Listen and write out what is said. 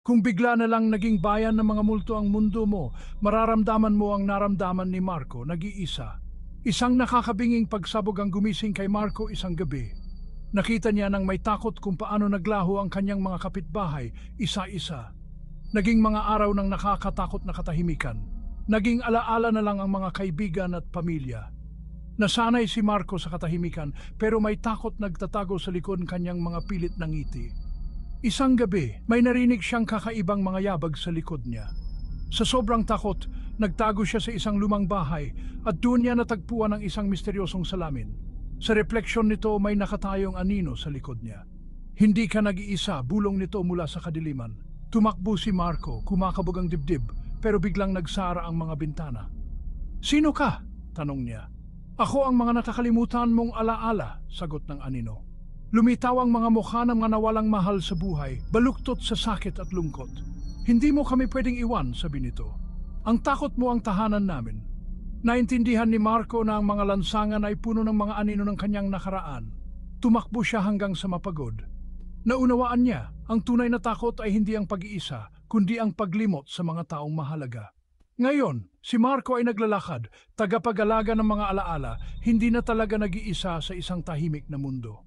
Kung bigla na lang naging bayan ng mga multo ang mundo mo, mararamdaman mo ang naramdaman ni Marco, nag-iisa. Isang nakakabinging pagsabog ang gumising kay Marco isang gabi. Nakita niya nang may takot kung paano naglaho ang kanyang mga kapitbahay, isa-isa. Naging mga araw ng nakakatakot na katahimikan. Naging alaala na lang ang mga kaibigan at pamilya. Nasanay si Marco sa katahimikan pero may takot nagtatago sa likod kanyang mga pilit na ngiti. Isang gabi, may narinig siyang kakaibang mga yabag sa likod niya. Sa sobrang takot, nagtago siya sa isang lumang bahay at doon niya natagpuan ang isang misteryosong salamin. Sa refleksyon nito may nakatayong anino sa likod niya. Hindi ka nag-iisa, bulong nito mula sa kadiliman. Tumakbo si Marco, kumakabog ang dibdib, pero biglang nagsara ang mga bintana. "Sino ka?" tanong niya. "Ako ang mga nakakalimutan mong alaala," sagot ng anino. Lumitaw ang mga mukha ng mga nawalang mahal sa buhay, baluktot sa sakit at lungkot. "Hindi mo kami pwedeng iwan," sabi nito. "Ang takot mo ang tahanan namin." Naintindihan ni Marco na ang mga lansangan ay puno ng mga anino ng kanyang nakaraan. Tumakbo siya hanggang sa mapagod. Naunawaan niya, ang tunay na takot ay hindi ang pag-iisa, kundi ang paglimot sa mga taong mahalaga. Ngayon, si Marco ay naglalakad, tagapag-alaga ng mga alaala, hindi na talaga nag-iisa sa isang tahimik na mundo.